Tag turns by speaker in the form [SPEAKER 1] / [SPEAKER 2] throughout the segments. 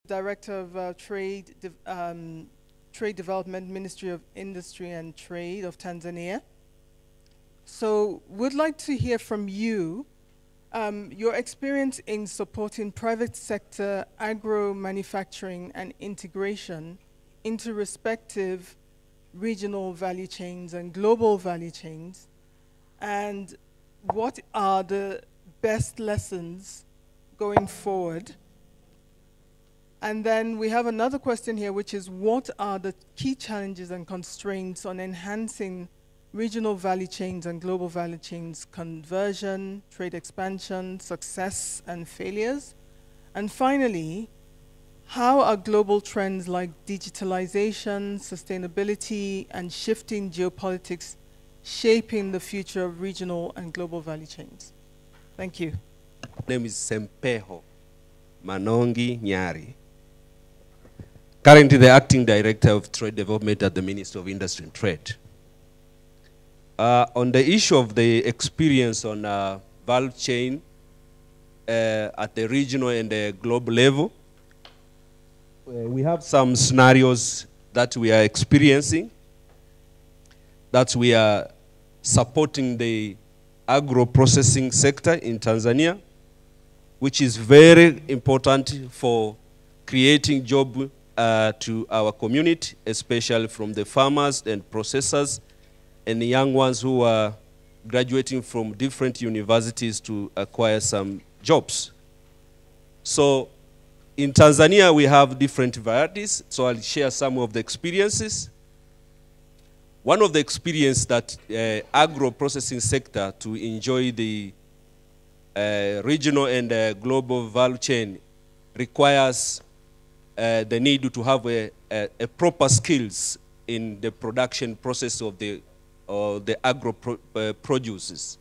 [SPEAKER 1] Director of Trade Development, Ministry of Industry and Trade of Tanzania. So would like to hear from you your experience in supporting private sector agro-manufacturing and integration into respective regional value chains and global value chains, and what are the best lessons going forward? And then we have another question here, which is what are the key challenges and constraints on enhancing regional value chains and global value chains conversion, trade expansion, success and failures? And finally, how are global trends like digitalization, sustainability, and shifting geopolitics shaping the future of regional and global value chains? Thank you.
[SPEAKER 2] My name is Sempeho Manongi Nyari, currently the Acting Director of Trade Development at the Ministry of Industry and Trade. On the issue of the experience on value chain at the regional and the global level, we have some scenarios that we are experiencing, that we are supporting the agro-processing sector in Tanzania, which is very important for creating job to our community, especially from the farmers and processors and the young ones who are graduating from different universities to acquire some jobs. So in Tanzania, we have different varieties, so I'll share some of the experiences. One of the experiences that agro-processing sector to enjoy the regional and global value chain requires the need to have a proper skills in the production process of the agro-produces.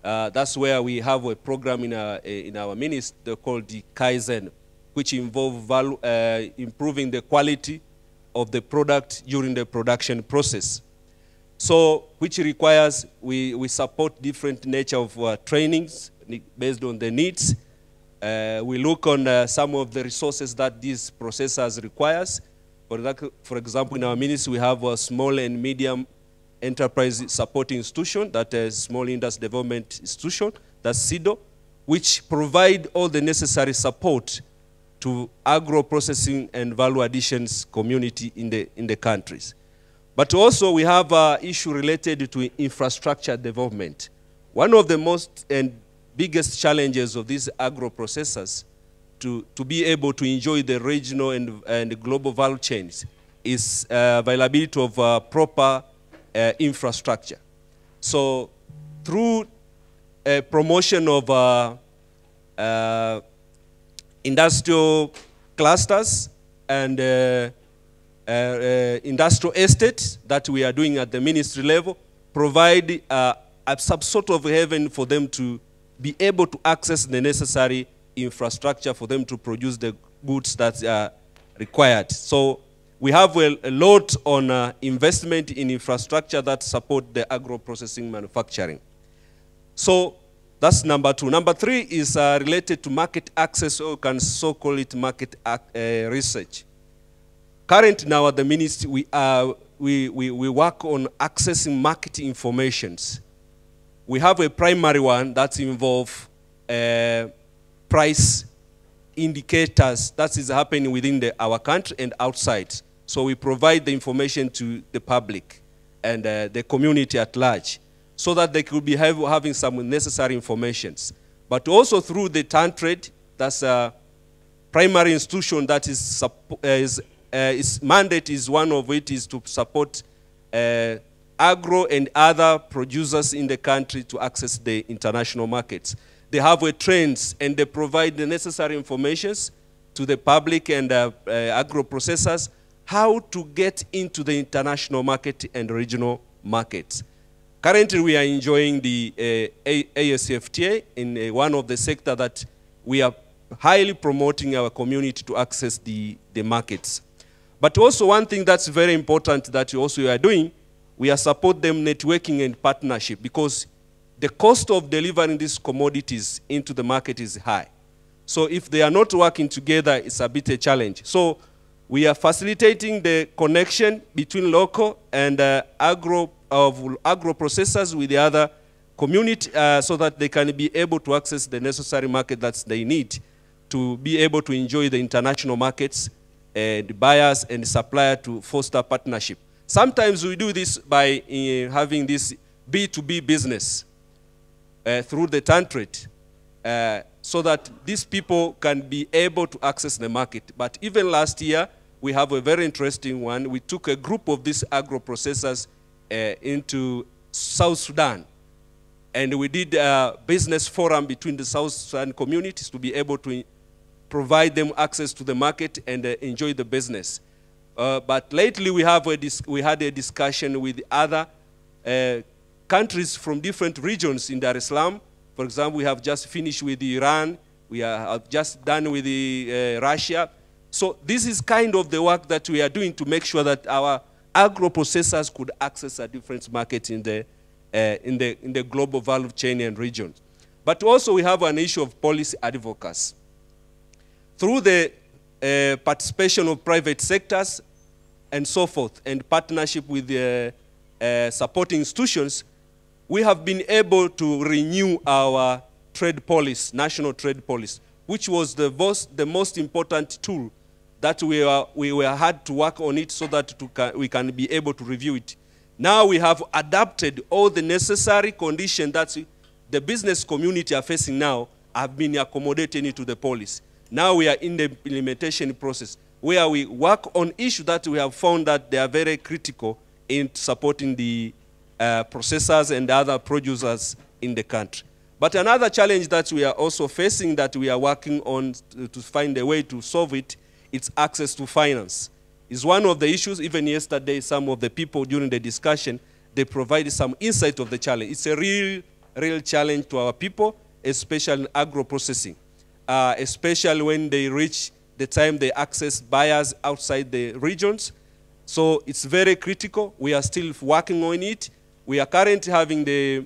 [SPEAKER 2] That's where we have a program in our ministry called the Kaizen, which involves improving the quality of the product during the production process. So, which requires, we support different nature of trainings based on the needs. We look on some of the resources that these processors requires. For example, in our ministry, we have a small and medium enterprise support institution, that is Small Industry Development Institution, that's SIDO, which provide all the necessary support to agro-processing and value additions community in the countries. But also we have an issue related to infrastructure development. One of the most and biggest challenges of these agro-processors to be able to enjoy the regional and global value chains is availability of proper infrastructure. So through promotion of industrial clusters and industrial estates that we are doing at the ministry level, provide some sort of haven for them to be able to access the necessary infrastructure for them to produce the goods that are required. So we have a lot on investment in infrastructure that support the agro-processing manufacturing. So that's number two. Number three is related to market access, or you can so call it market research. Currently now at the ministry, we work on accessing market informations. We have a primary one that involves price indicators that is happening within our country and outside. So we provide the information to the public and the community at large, so that they could be having some necessary informations. But also through the TAN trade, that's a primary institution that its mandate is, one of it is to support agro and other producers in the country to access the international markets. They have trends and they provide the necessary informations to the public and agro processors how to get into the international market and regional markets. Currently, we are enjoying the ASFTA in one of the sectors that we are highly promoting our community to access the markets. But also one thing that's very important that we are doing, we are support them networking and partnership, because the cost of delivering these commodities into the market is high. So if they are not working together, it's a bit a challenge. So we are facilitating the connection between local and agro processors with the other community so that they can be able to access the necessary market that they need to be able to enjoy the international markets and buyers and supplier to foster partnership. Sometimes we do this by having this B2B business through the tantrate so that these people can be able to access the market. But even last year, we have a very interesting one. We took a group of these agro-processors into South Sudan. And we did a business forum between the South Sudan communities to be able to provide them access to the market and enjoy the business. But lately we had a discussion with other countries from different regions in Dar es Salaam. For example, we have just finished with Iran. We have just done with Russia. So this is kind of the work that we are doing to make sure that our agro-processors could access a different market in the global value chain and regions. But also we have an issue of policy advocacy. Through the participation of private sectors and so forth, and partnership with the supporting institutions, we have been able to renew our trade policy, national trade policy, which was the most important tool that we had to work on it so that we can be able to review it. Now we have adapted all the necessary conditions that the business community are facing now have been accommodated into the policy. Now we are in the implementation process where we work on issues that we have found that they are very critical in supporting the processors and other producers in the country. But another challenge that we are also facing that we are working on to find a way to solve it, it's access to finance. It's one of the issues. Even yesterday, some of the people during the discussion, they provided some insight of the challenge. It's a real challenge to our people, especially in agro-processing. Especially when they reach the time they access buyers outside the regions. So it's very critical. We are still working on it. We are currently having the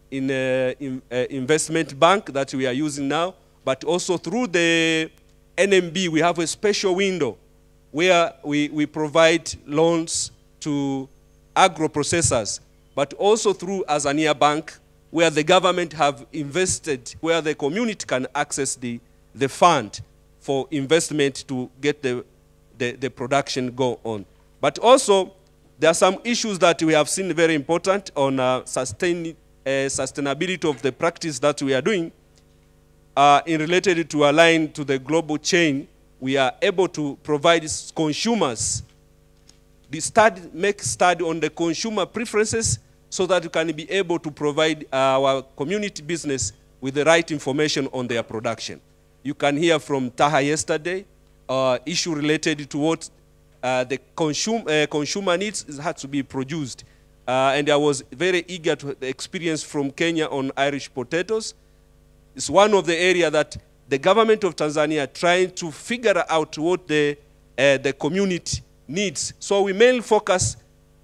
[SPEAKER 2] investment bank that we are using now, but also through the NMB, we have a special window where we provide loans to agro-processors, but also through Azania Bank, where the government have invested, where the community can access the fund for investment to get the production go on. But also, there are some issues that we have seen very important on sustainability of the practice that we are doing. In related to align to the global chain, we are able to provide consumers, make study on the consumer preferences so that we can be able to provide our community business with the right information on their production. You can hear from Taha yesterday, issue related to what the consumer needs had to be produced. And I was very eager to experience from Kenya on Irish potatoes. It's one of the areas that the government of Tanzania trying to figure out what the community needs. So we mainly focus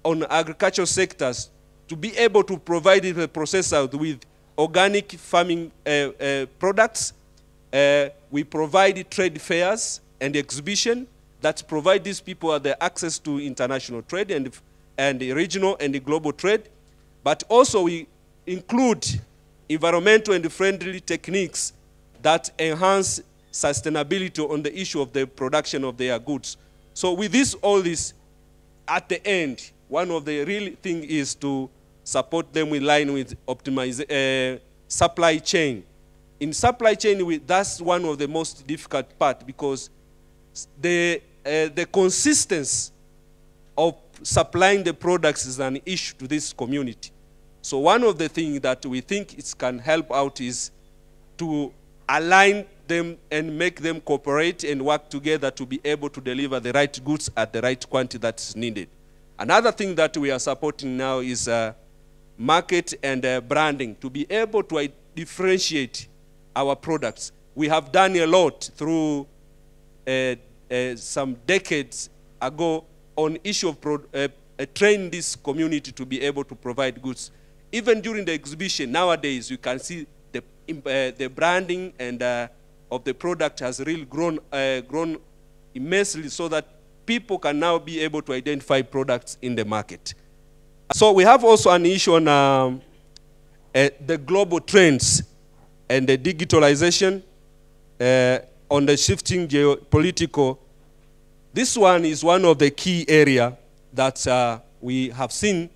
[SPEAKER 2] on agricultural sectors to be able to provide the processor with organic farming products. We provide trade fairs and exhibition that provide these people the access to international trade and the regional and the global trade. But also we include environmental and friendly techniques that enhance sustainability on the issue of the production of their goods. So with all this, at the end, one of the real thing is to support them in line with optimize supply chain. In supply chain, that's one of the most difficult part because the consistency of supplying the products is an issue to this community. So one of the things that we think it can help out is to align them and make them cooperate and work together to be able to deliver the right goods at the right quantity that's needed. Another thing that we are supporting now is market and branding, to be able to differentiate our products. We have done a lot through some decades ago on issue of train this community to be able to provide goods. Even during the exhibition, nowadays you can see the branding and of the product has really grown immensely, so that people can now be able to identify products in the market. So we have also an issue on the global trends and the digitalization, on the shifting geopolitical. This one is one of the key areas that we have seen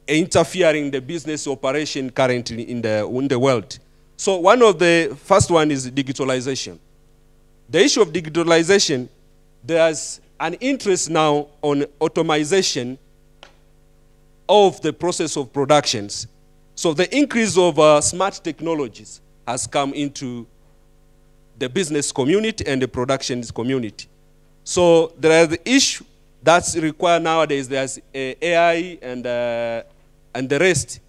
[SPEAKER 2] interfering the business operation currently in the world. So one of the first one is digitalization. The issue of digitalization, there's an interest now on automation of the process of productions. So the increase of smart technologies has come into the business community and the production community. So there are the issue that's required nowadays. There's AI and the rest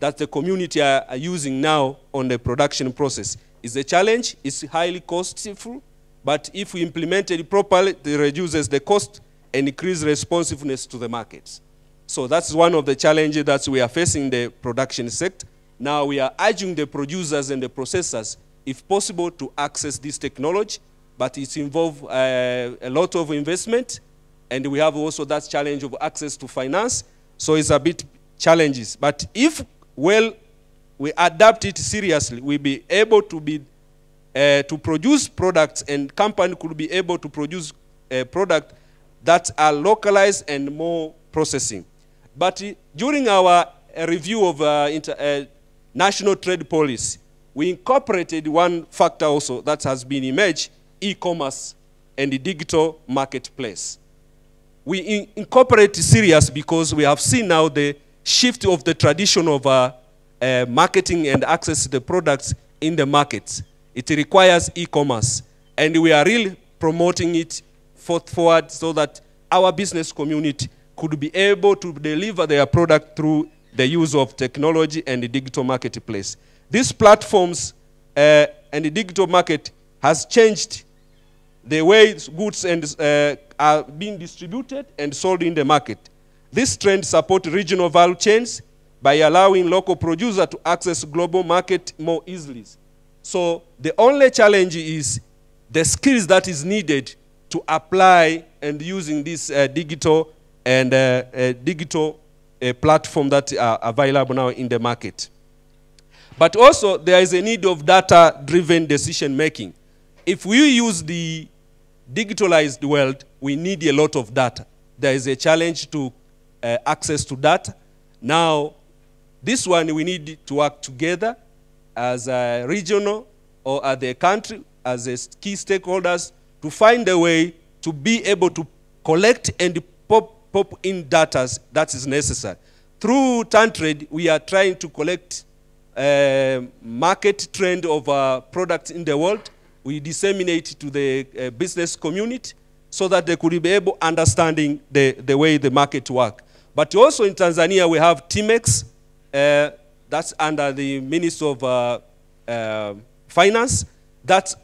[SPEAKER 2] that the community are using now on the production process. It's a challenge. It's highly costful, but if we implement it properly, it reduces the cost and increases responsiveness to the markets. So that's one of the challenges that we are facing in the production sector. Now we are urging the producers and the processors, if possible, to access this technology, but it involves a lot of investment, and we have also that challenge of access to finance, so it's a bit challenges. But if, well, we adapt it seriously, we'll be able to produce products, and company could be able to produce a product that are localized and more processing. But during our review of national trade policy, we incorporated one factor also that has been emerged, e-commerce and the digital marketplace. We incorporate serious because we have seen now the shift of the tradition of marketing and access to the products in the markets. It requires e-commerce, and we are really promoting it forward so that our business community could be able to deliver their product through the use of technology and the digital marketplace. These platforms and the digital market has changed the way goods are being distributed and sold in the market. This trend supports regional value chains by allowing local producers to access global market more easily. So the only challenge is the skills that is needed to apply and using this digital and digital platform that are available now in the market. But also there is a need of data-driven decision making. If we use the digitalized world, we need a lot of data. There is a challenge to access to data. Now, this one we need to work together as a regional or as a country, as a key stakeholders, to find a way to be able to collect and pop in data that is necessary. Through TanTrade, we are trying to collect market trend of products in the world. We disseminate it to the business community so that they could be able understanding the way the market work. But also in Tanzania, we have TMEX, that's under the Ministry of Finance, that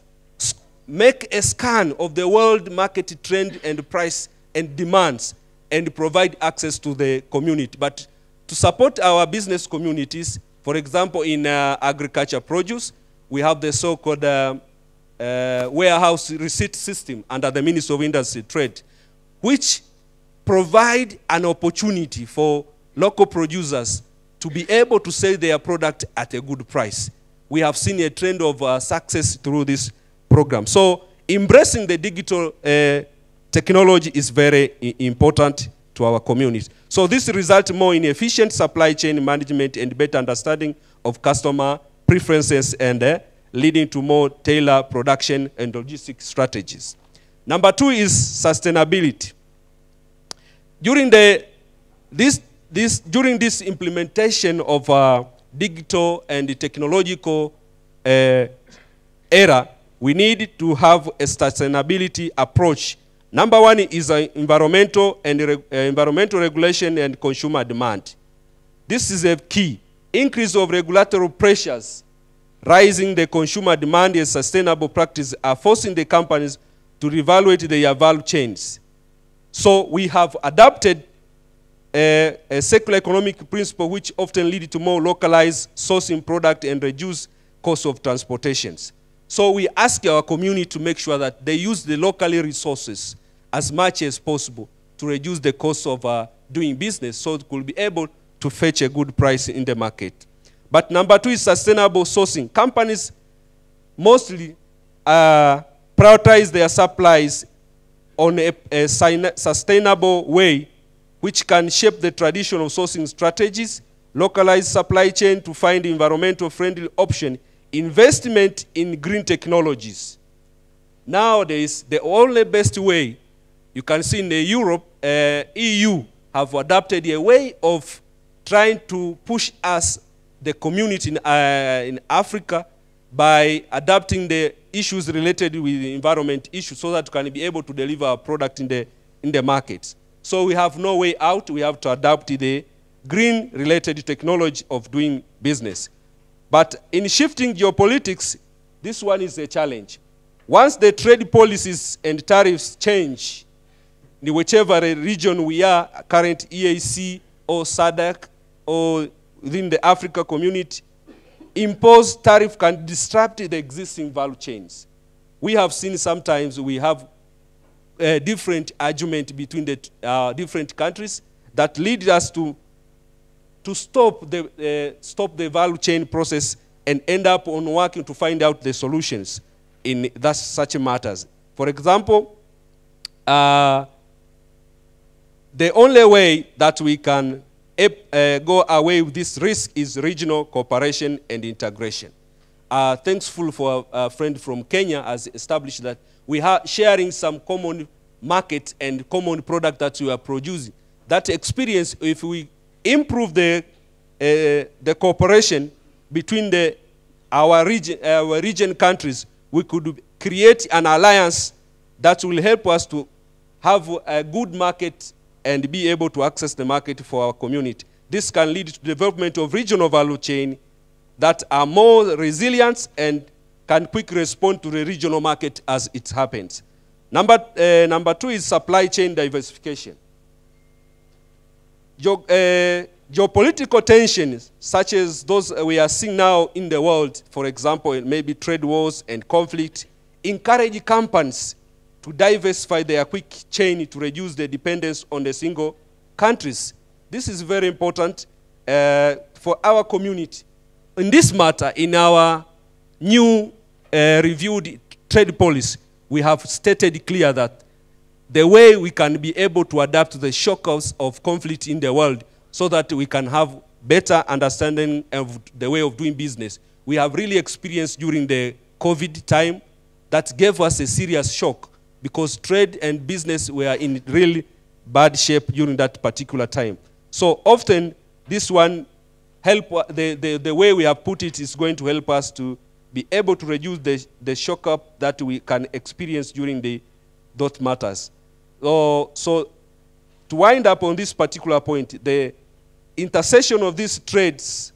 [SPEAKER 2] make a scan of the world market trend and price and demands and provide access to the community. But to support our business communities, for example, in agriculture produce, we have the so-called warehouse receipt system under the Ministry of Industry Trade, which provide an opportunity for local producers to be able to sell their product at a good price. We have seen a trend of success through this program. So embracing the digital technology is very important to our community. So this results more in efficient supply chain management and better understanding of customer preferences and leading to more tailored production and logistic strategies. Number two is sustainability. During this implementation of digital and the technological era, we need to have a sustainability approach. Number one is environmental regulation and consumer demand. This is a key. Increase of regulatory pressures, rising the consumer demand and sustainable practice are forcing the companies to reevaluate their value chains. So we have adopted a circular economic principle which often leads to more localized sourcing product and reduce cost of transportations. So we ask our community to make sure that they use the local resources as much as possible to reduce the cost of doing business, so it could be able to fetch a good price in the market. But number 2 is sustainable sourcing. Companies mostly prioritize their supplies on a sustainable way, which can shape the traditional sourcing strategies, localize supply chain to find environmental friendly option, investment in green technologies. Nowadays, the only best way, you can see in the Europe, EU have adopted a way of trying to push us, the community in Africa, by adapting the issues related with the environment issues so that we can be able to deliver our product in the markets. So we have no way out. We have to adapt the green-related technology of doing business. But in shifting geopolitics, this one is a challenge. Once the trade policies and tariffs change, in whichever region we are, current EAC or SADC or within the Africa community, imposed tariff can disrupt the existing value chains. We have seen sometimes we have different argument between the different countries that lead us to stop the value chain process and end up on working to find out the solutions in such matters. For example, the only way that we can go away with this risk is regional cooperation and integration. Thankful for a friend from Kenya has established that we are sharing some common market and common product that we are producing. That experience, if we improve the cooperation between our region countries, we could create an alliance that will help us to have a good market and be able to access the market for our community. This can lead to development of regional value chain that are more resilient and can quickly respond to the regional market as it happens. Number 2 is supply chain diversification. Geopolitical tensions, such as those we are seeing now in the world, for example, maybe trade wars and conflict, encourage companies to diversify their quick chain to reduce the dependence on the single countries. This is very important for our community. In this matter, in our new reviewed trade policy, we have stated clear that the way we can be able to adapt to the shocks of conflict in the world so that we can have better understanding of the way of doing business. We have really experienced during the COVID time that gave us a serious shock because trade and business were in really bad shape during that particular time. So often this one the way we have put it is going to help us to be able to reduce the shock up that we can experience during those matters. So to wind up on this particular point, the intersection of these trends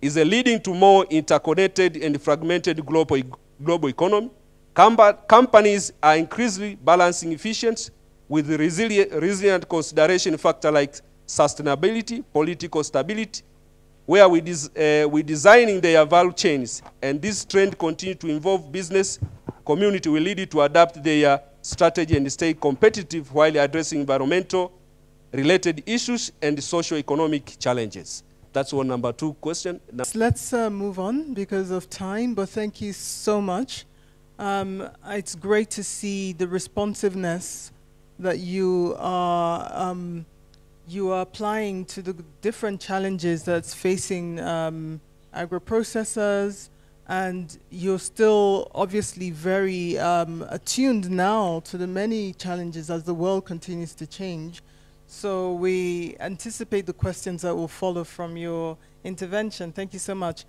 [SPEAKER 2] is leading to more interconnected and fragmented global economy. Companies are increasingly balancing efficiency with resilient consideration factor like sustainability, political stability, where we're designing their value chains, and this trend continue to involve business community will lead it to adapt their strategy and stay competitive while addressing environmental related issues and socio-economic challenges. That's one number 2 question.
[SPEAKER 1] Let's move on because of time, but thank you so much. It's great to see the responsiveness that you are applying to the different challenges that's facing agro-processors, and you're still obviously very attuned now to the many challenges as the world continues to change. So we anticipate the questions that will follow from your intervention. Thank you so much.